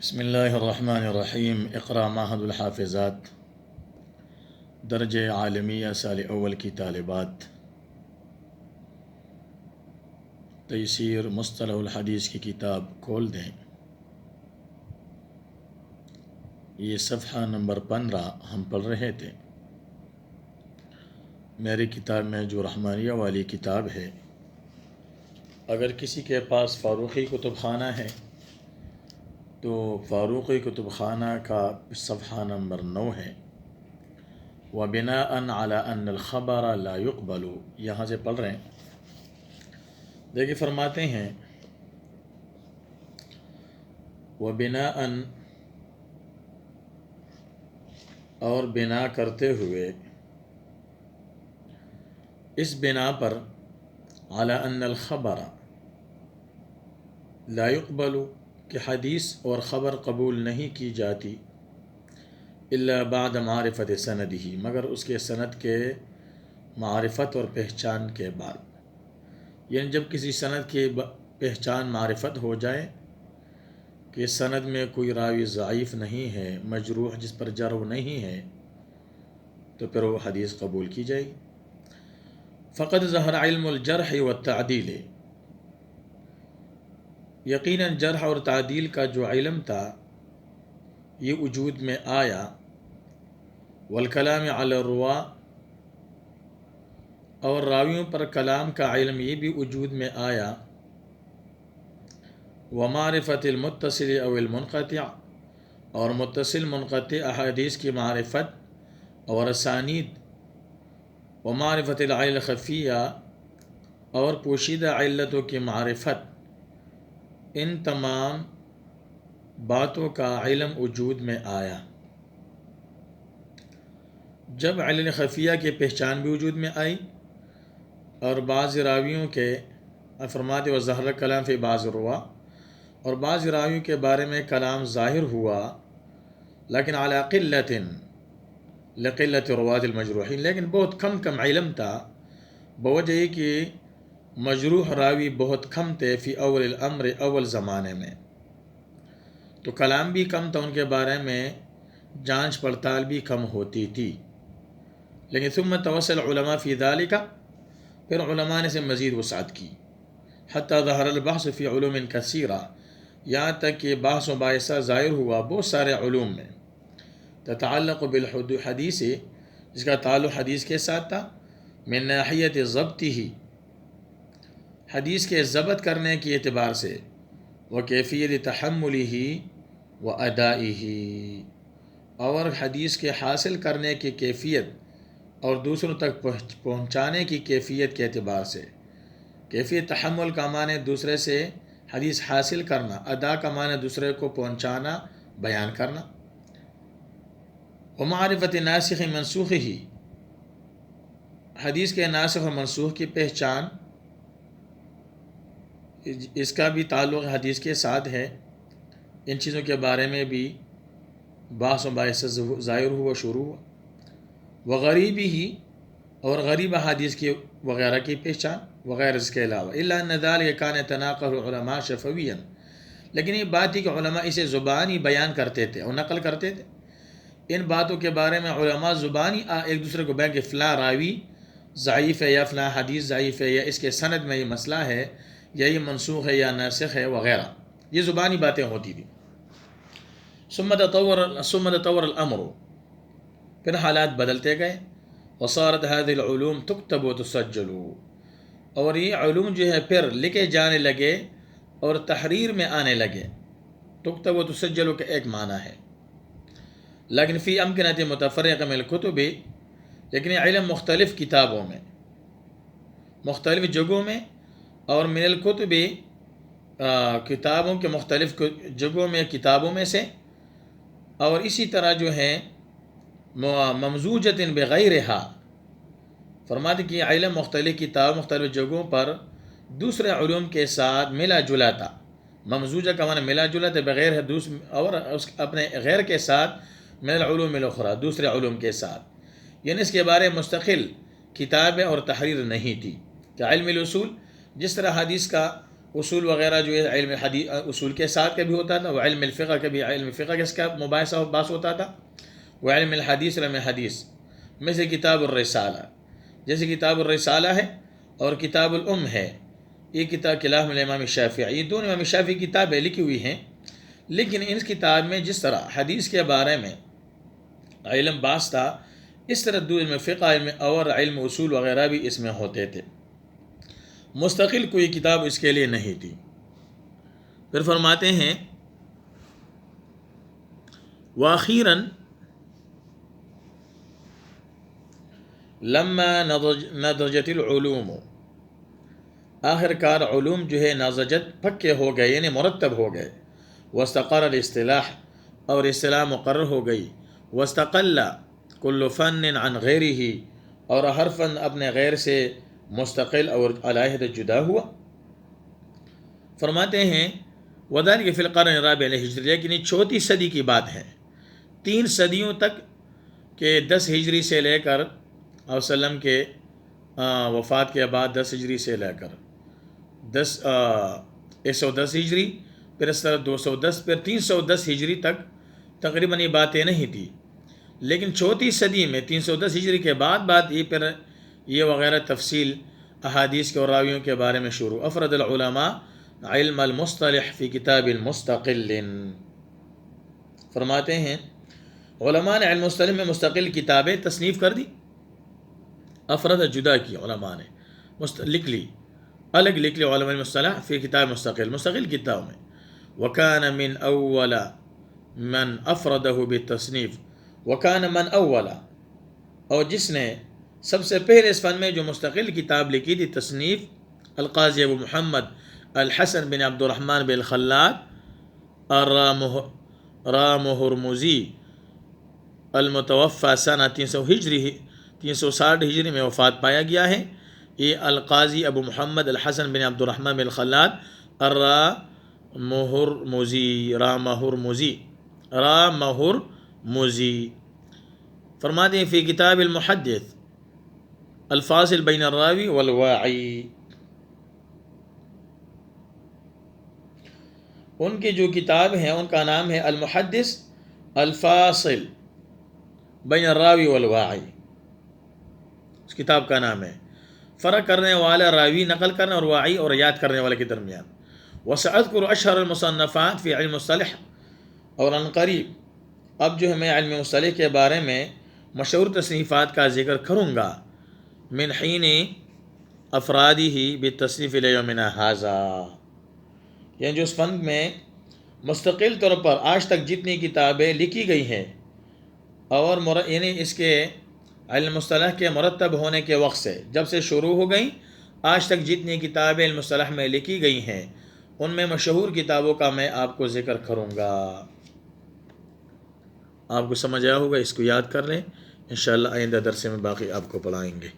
بسم اللہ الرحمن الرحیم۔ اقرا معہد الحافظات، درجہ عالمیہ سال اول کی طالبات، تیسیر مصطلح الحدیث کی کتاب کھول دیں۔ یہ صفحہ نمبر 15 ہم پڑھ رہے تھے۔ میری کتاب میں جو رحمانیہ والی کتاب ہے، اگر کسی کے پاس فاروقی کتب خانہ ہے تو فاروقی کتب خانہ کا صفحہ نمبر 9 ہے۔ وَبِنَاءً عَلَىٰ أَنَّ الْخَبَرَ لَا يُقْبَلُ، یہاں سے پڑھ رہے ہیں۔ دیکھیے فرماتے ہیں وَبِنَاءً، اور بنا کرتے ہوئے، اس بنا پر، عَلَىٰ أَنَّ الْخَبَرَ لَا يُقْبَلُ، کہ حدیث اور خبر قبول نہیں کی جاتی الا بعد معرفت سندہ، مگر اس کے سند کے معرفت اور پہچان کے بعد۔ یعنی جب کسی سند کی پہچان معرفت ہو جائے کہ سند میں کوئی راوی ضعیف نہیں ہے، مجروح جس پر جرح نہیں ہے، تو پھر وہ حدیث قبول کی جائے گی۔ فقد ظہر علم الجرح والتعدیل، یقیناً جرح اور تعدیل کا جو علم تھا یہ وجود میں آیا۔ والکلام علی الرواة، اور راویوں پر کلام کا علم یہ بھی وجود میں آیا۔ ومعرفت المتصل او المنقطع، اور متصل منقطع احادیث کی معرفت اور اسانید۔ ومعرفت العلل الخفیہ، اور پوشیدہ علتوں کی معرفت۔ ان تمام باتوں کا علم وجود میں آیا جب علل خفیہ کی پہچان بھی وجود میں آئی، اور بعض راویوں کے فرماتے و ظہر کلام فی بعض الرواة، اور بعض راویوں کے بارے میں کلام ظاہر ہوا، لیکن علی قلۃ لقلۃ رواة المجروحین، لیکن بہت کم علم تھا، بوجہ یہ کہ مجروح راوی بہت کم تھے فی اول الامر، اول زمانے میں، تو کلام بھی کم تھا ان کے بارے میں، جانچ پڑتال بھی کم ہوتی تھی۔ لیکن ثم توسل علماء فی ذالک، پھر علماء نے سے مزید وسعت کی، حتی ظہر البحث فی علوم کثیرہ، یہاں تک کہ بحث و مباحثہ ظاہر ہوا بہت سارے علوم میں، تتعلق بالحدیث، جس کا تعلق حدیث کے ساتھ تھا، من ناحیت ضبطہ، حدیث کے ضبط کرنے کے اعتبار سے، وکیفیت تحملہ وادائہ، اور حدیث کے حاصل کرنے کی کیفیت اور دوسروں تک پہنچانے کی کیفیت کے اعتبار سے۔ کیفیت تحمل کا معنی دوسرے سے حدیث حاصل کرنا، ادا کا معنی دوسرے کو پہنچانا، بیان کرنا۔ ومعرفت ناسخ منسوخہ، حدیث کے ناسخ و منسوخ کی پہچان، اس کا بھی تعلق حدیث کے ساتھ ہے۔ ان چیزوں کے بارے میں بھی بحث و مباحثہ ظاہر ہوا، شروع ہوا۔ وغریب ہی، اور غریب حدیث کی وغیرہ کی پہچان، وغیرہ اس کے علاوہ۔ الا ان ذلک کان يتناقل العلماء شفویا، لیکن یہ بات تھی کہ علماء اسے زبانی بیان کرتے تھے اور نقل کرتے تھے۔ ان باتوں کے بارے میں علماء زبانی ایک دوسرے کو بیان کہ فلاں راوی ضعیف ہے، یا فلاں حدیث ضعیف ہے، یا اس کے سند میں یہ مسئلہ ہے، یا یہ منسوخ ہے یا ناسخ ہے، وغیرہ، یہ زبانی باتیں ہوتی تھیں۔ ثم تطور الامر، پھر حالات بدلتے گئے۔ وصارت هذه العلوم تكتب وتسجل، اور یہ علوم جو ہے پھر لکھے جانے لگے اور تحریر میں آنے لگے۔ تكتب وتسجل کا ایک معنی ہے، لیکن فی امکنۃ متفرقہ من الکتب، لیکن یہ علم مختلف کتابوں میں، مختلف جگہوں میں، اور من الکتب، کتابوں کے مختلف جگہوں میں، کتابوں میں سے، اور اسی طرح جو ہے ممزوجۃ بغیرہا، فرماتے کہ یہ علم مختلف کتاب مختلف جگہوں پر دوسرے علوم کے ساتھ ملا جلا تھا۔ ممزوجہ کا معنی ملا جلا تھا، بغیر ہے اور اپنے غیر کے ساتھ، من العلوم الاخرى، دوسرے علوم کے ساتھ، یعنی اس کے بارے مستقل کتابیں اور تحریر نہیں تھی۔ کہ علم الاصول، جس طرح حدیث کا اصول وغیرہ جو ہے علم حدیث اصول کے ساتھ کا بھی ہوتا تھا، وہ علم الفقہ کا بھی، علم فقہ کس کا مباحثہ و بحث ہوتا تھا، وہ علم الحدیث، علم حدیث میں سے کتاب الرسالہ، جیسے کتاب الرسالہ ہے اور کتاب الام ہے، یہ کتاب کلاہم امام شافعی، یہ دونوں امام شافعی کتابیں لکھی ہوئی ہیں، لیکن ان کتاب میں جس طرح حدیث کے بارے میں علم باس تھا، اس طرح دو علم فقہ، علم اور علم اصول وغیرہ بھی اس میں ہوتے تھے، مستقل کوئی کتاب اس کے لیے نہیں تھی۔ پھر فرماتے ہیں وَأَخِيرًا لَمَّا نَضَجَتِ الْعُلُومُ، آخر کار علوم جو ہے نضجت، پکے ہو گئے یعنی مرتب ہو گئے، وَاسْتَقَرَّ الْاصْطِلَاح، اور اصطلاح مقرر ہو گئی، وَاسْتَقَلَّ كُلُّ فَنٍ عَنْ غَيْرِهِ، اور ہر فن اپنے غیر سے مستقل اور علیحدہ جدا ہوا۔ فرماتے ہیں وَذَلِكَ فِي الْقَرْنِ الرَّابِعِ الْهِجْرِ، لیکن یہ 4 صدی کی بات ہے، 3 صدیوں تک کہ 10 ہجری سے لے کر اور وسلم کے وفات کے بعد 10 ہجری سے لے کر 110 ہجری، پھر اس طرح 210، پھر 310 ہجری تک تقریباً یہ باتیں نہیں تھی، لیکن 4 صدی میں 310 ہجری کے بعد یہ پھر یہ وغیرہ تفصیل احادیث کے اور راویوں کے بارے میں شروع۔ افرد العلماء علم المصطلح فی کتاب مستقل، فرماتے ہیں علماء نے علم مصطلح میں مستقل کتابیں تصنیف کر دی، افراد جدا کی، علماء نے لکھ لی، الگ لکھ لی علماء المصطلح فی کتاب مستقل کتاب میں۔ وکان من اول من افردہ بالتصنیف، وکان من اول، اور جس نے سب سے پہلے اس فن میں جو مستقل کتاب لکھی تھی تصنیف، القاضی ابو محمد الحسن بن عبد الرحمن بن خلاد رامہرمزی، المتوفى سنہ 360 ہجری میں وفات پایا گیا ہے۔ یہ القاضی ابو محمد الحسن بن عبد الرحمن بن خلاد رامہرمزی فرماتے ہیں فی کتاب المحدث الفاصل بین الراوی والواعی، ان کی جو کتاب ہے ان کا نام ہے المحدث الفاصل بین الراوی والواعی، اس کتاب کا نام ہے، فرق کرنے والا راوی نقل کرنے اور واعی اور یاد کرنے والے کے درمیان۔ وسأذکر اشہر المصنفات فی علم مصطلح، اور عنقریب اب جو ہے میں علم مصطلح کے بارے میں مشہور تصنیفات کا ذکر کروں گا، من حین افرادی بالتصنیف الی یومنا ھذا، یعنی جو اس فن میں مستقل طور پر آج تک جتنی کتابیں لکھی گئی ہیں اور یعنی اس کے علم مصطلح کے مرتب ہونے کے وقت سے، جب سے شروع ہو گئیں آج تک جتنی کتابیں علم مصطلح میں لکھی گئی ہیں، ان میں مشہور کتابوں کا میں آپ کو ذکر کروں گا۔ آپ کو سمجھ آیا ہوگا، اس کو یاد کر لیں، انشاءاللہ آئندہ درس میں باقی آپ کو پڑھائیں گے۔